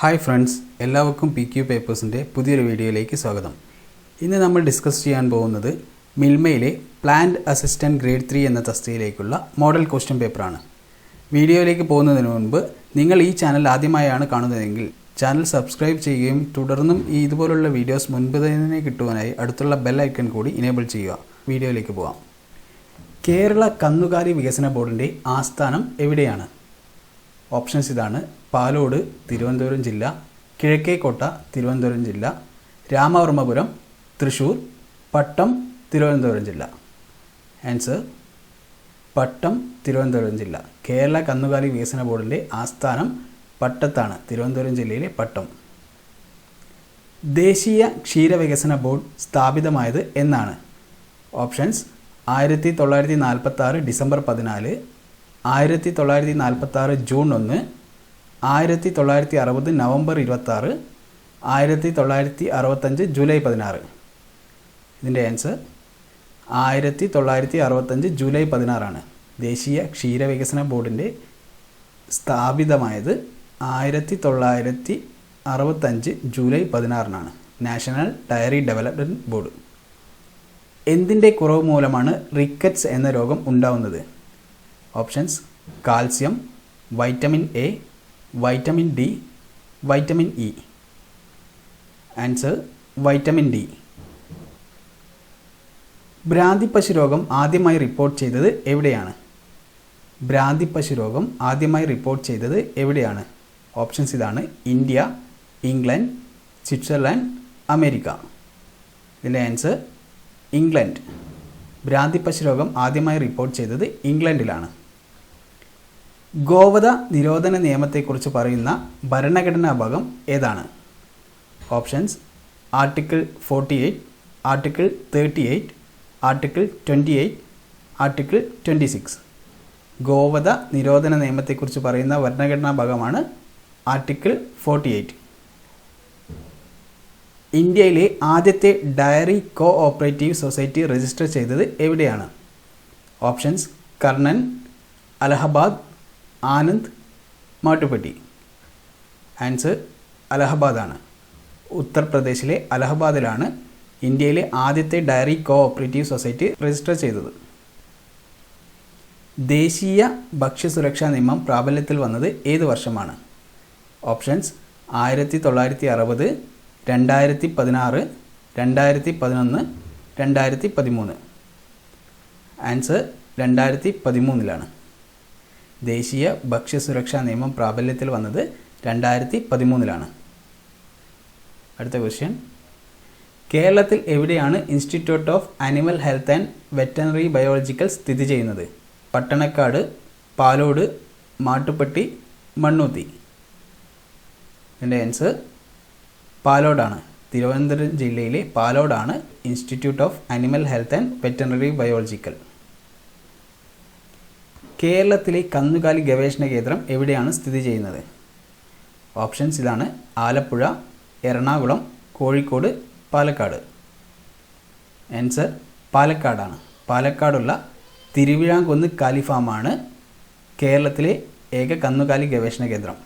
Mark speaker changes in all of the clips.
Speaker 1: Hi friends, എല്ലാവർക്കും PQ പേപ്പേഴ്സിൻ്റെ പുതിയൊരു വീഡിയോയിലേക്ക് സ്വാഗതം. ഇന്ന് നമ്മൾ ഡിസ്കസ് ചെയ്യാൻ പോകുന്നത് മിൽമയിലെ പ്ലാന്റ് അസിസ്റ്റൻറ്റ് ഗ്രേഡ് 3 എന്ന തസ്തികയിലേക്കുള്ള മോഡൽ ക്വസ്റ്റ്യൻ പേപ്പറാണ്. വീഡിയോയിലേക്ക് പോകുന്നതിന് മുൻപ് നിങ്ങൾ ഈ ചാനൽ ആദ്യമായാണ് കാണുന്നതെങ്കിൽ ചാനൽ സബ്സ്ക്രൈബ് ചെയ്യുകയും തുടർന്നും ഇതുപോലുള്ള വീഡിയോസ് മുൻപ് തന്നെ കിട്ടുവാനായി അടുത്തുള്ള ബെൽ ഐക്കൺ കൂടി ഇനേബിൾ ചെയ്യുക. വീഡിയോയിലേക്ക് പോകാം. കേരള കന്നുകാലി വികസന ബോർഡിൻ്റെ ആസ്ഥാനം എവിടെയാണ്? ഓപ്ഷൻസ് ഇതാണ്: പാലോട് തിരുവനന്തപുരം ജില്ല, കിഴക്കേക്കോട്ട തിരുവനന്തപുരം ജില്ല, രാമവർമ്മപുരം തൃശ്ശൂർ, പട്ടം തിരുവനന്തപുരം ജില്ല. ആൻസർ പട്ടം തിരുവനന്തപുരം ജില്ല. കേരള കന്നുകാലി വികസന ബോർഡിൻ്റെ ആസ്ഥാനം പട്ടത്താണ്, തിരുവനന്തപുരം ജില്ലയിലെ പട്ടം. ദേശീയ ക്ഷീരവികസന ബോർഡ് സ്ഥാപിതമായത് എന്നാണ്? Options: 1946 December 14, 1946 June 1, 1960 November 26, 1965 July 16. ഇതിൻ്റെ ആൻസർ 1965 ജൂലൈ 16 ആണ്. ദേശീയ ക്ഷീരവികസന ബോർഡിൻ്റെ സ്ഥാപിതമായത് 1965 July 16 national dairy development board. എന്തിൻ്റെ കുറവ് മൂലമാണ് റിക്കറ്റ്സ് എന്ന രോഗം ഉണ്ടാവുന്നത്? Options: calcium, vitamin A, vitamin D, vitamin E. Answer vitamin D. ഭ്രാന്തിപ്പശു രോഗം ആദ്യമായി റിപ്പോർട്ട് ചെയ്തത് എവിടെയാണ്? ഭ്രാന്തിപ്പശു രോഗം ആദ്യമായി റിപ്പോർട്ട് ചെയ്തത് എവിടെയാണ്? ഓപ്ഷൻസ് ഇതാണ്: ഇന്ത്യ, ഇംഗ്ലണ്ട്, സ്വിറ്റ്സർലാൻഡ്, അമേരിക്ക. ഇതിൻ്റെ ആൻസർ ഇംഗ്ലണ്ട്. ഭ്രാന്തിപ്പശു രോഗം ആദ്യമായി റിപ്പോർട്ട് ചെയ്തത് ഇംഗ്ലണ്ടിലാണ്. ഗോവധ നിരോധന നിയമത്തെക്കുറിച്ച് പറയുന്ന ഭരണഘടനാ ഭാഗം ഏതാണ്? Options: article 48, article 38, article 28, article 26. ഗോവധ നിരോധന നിയമത്തെക്കുറിച്ച് പറയുന്ന ഭരണഘടനാ ഭാഗമാണ് ആർട്ടിക്കിൾ 48. ഇന്ത്യയിലെ ആദ്യത്തെ dairy cooperative society register ചെയ്തത് എവിടെയാണ്? ഓപ്ഷൻസ്: കർണൻ, അലഹബാദ്, ആനന്ദ്, മാട്ടുപ്പെട്ടി. ആൻസർ അലഹബാദാണ്. ഉത്തർപ്രദേശിലെ അലഹബാദിലാണ് ഇന്ത്യയിലെ ആദ്യത്തെ dairy cooperative society register ചെയ്തത്. ദേശീയ ഭക്ഷ്യസുരക്ഷാ നിയമം പ്രാബല്യത്തിൽ വന്നത് ഏത് വർഷമാണ്? ഓപ്ഷൻസ്: 1960, 2016, 2011, 2013. ആൻസർ 2013. ദേശീയ ഭക്ഷ്യസുരക്ഷാ നിയമം പ്രാബല്യത്തിൽ വന്നത് 2013. അടുത്ത ക്വസ്റ്റ്യൻ: കേരളത്തിൽ എവിടെയാണ് institute of animal health and veterinary biological സ്ഥിതി ചെയ്യുന്നത്? പട്ടണക്കാട്, പാലോട്, മാട്ടുപ്പെട്ടി, മണ്ണുത്തി. ഇതിൻ്റെ ആൻസർ പാലോടാണ്. തിരുവനന്തപുരം ജില്ലയിലെ പാലോടാണ് institute of animal health and veterinary biological. കേരളത്തിലെ കന്നുകാലി ഗവേഷണ കേന്ദ്രം എവിടെയാണ് സ്ഥിതി ചെയ്യുന്നത്? ഓപ്ഷൻസ് ഇതാണ്: ആലപ്പുഴ, എറണാകുളം, കോഴിക്കോട്, പാലക്കാട്. ആൻസർ പാലക്കാടാണ്. പാലക്കാടുള്ള തിരുവിഴാംകുന്ന് കാലിഫാമാണ് കേരളത്തിലെ ഏക കന്നുകാലി ഗവേഷണ കേന്ദ്രം.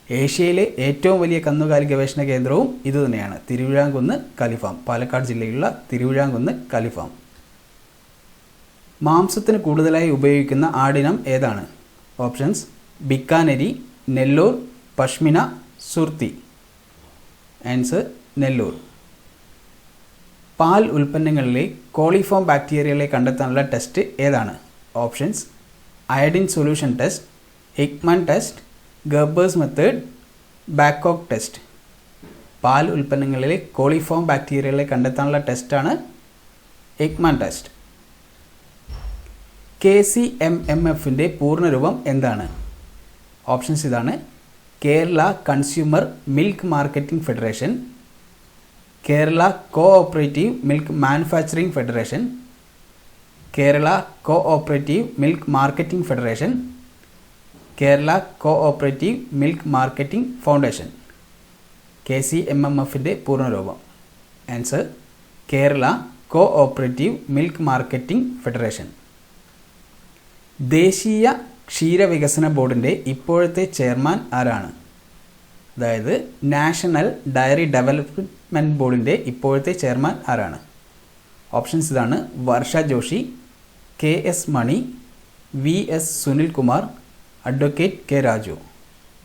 Speaker 1: ഏഷ്യയിലെ ഏറ്റവും വലിയ കന്നുകാലി ഗവേഷണ കേന്ദ്രവും ഇതുതന്നെയാണ്, തിരുവിഴാംകുന്ന് കാലിഫാം. പാലക്കാട് ജില്ലയിലുള്ള തിരുവിഴാംകുന്ന് കാലിഫാം. മാംസത്തിന് കൂടുതലായി ഉപയോഗിക്കുന്ന ആടിനം ഏതാണ്? ഓപ്ഷൻസ്: ബിക്കാനരി, നെല്ലൂർ, പഷ്മിന, സുർത്തി. ആൻസർ നെല്ലൂർ. പാൽ ഉൽപ്പന്നങ്ങളിലെ കോളിഫോം ബാക്ടീരിയകളെ കണ്ടെത്താനുള്ള ടെസ്റ്റ് ഏതാണ്? Options: iodine solution test, Hickman test, Gerber's method, Babcock test. പാൽ ഉൽപ്പന്നങ്ങളിലെ കോളിഫോം ബാക്ടീരിയകളെ കണ്ടെത്താനുള്ള ടെസ്റ്റാണ് ഹിക്മാൻ ടെസ്റ്റ്. KCMMFൻ്റെ പൂർണ്ണരൂപം എന്താണ്? ഓപ്ഷൻസ് ഇതാണ്: Kerala consumer milk marketing federation, Kerala cooperative milk manufacturing federation, Kerala cooperative milk marketing federation, Kerala cooperative milk marketing foundation. KCMMFൻ്റെ പൂർണ്ണരൂപം. Answer Kerala cooperative milk marketing federation. ദേശീയ ക്ഷീരവികസന ബോർഡിൻ്റെ ഇപ്പോഴത്തെ ചെയർമാൻ ആരാണ്? അതായത് നാഷണൽ ഡയറി ഡെവലപ്മെൻറ്റ് ബോർഡിൻ്റെ ഇപ്പോഴത്തെ ചെയർമാൻ ആരാണ്? ഓപ്ഷൻസ് ഇതാണ്: വർഷ ജോഷി, KS മണി, VS Sunilkumar, advocate K Raju.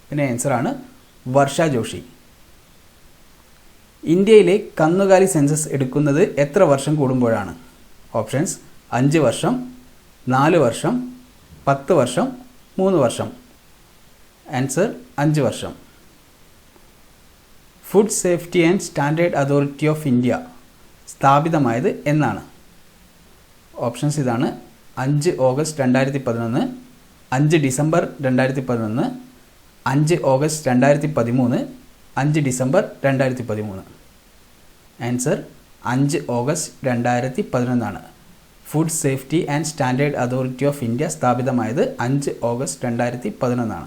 Speaker 1: പിന്നെ ആൻസറാണ് വർഷ ജോഷി. ഇന്ത്യയിലെ കന്നുകാലി സെൻസസ് എടുക്കുന്നത് എത്ര വർഷം കൂടുമ്പോഴാണ്? ഓപ്ഷൻസ്: 5 വർഷം, 4 വർഷം, 10 വർഷം, 3 വർഷം. ആൻസർ 5 വർഷം. Food safety and standard authority of India സ്ഥാപിതമായത് എന്നാണ്? ഓപ്ഷൻസ് ഇതാണ്: 5 August 2011, 5 December 2011, 5 August 2013, 5 December 2013. Answer 5 August 2011 food safety and standard authority of India സ്ഥാപിതമായത് 5 ഓഗസ്റ്റ് 2011.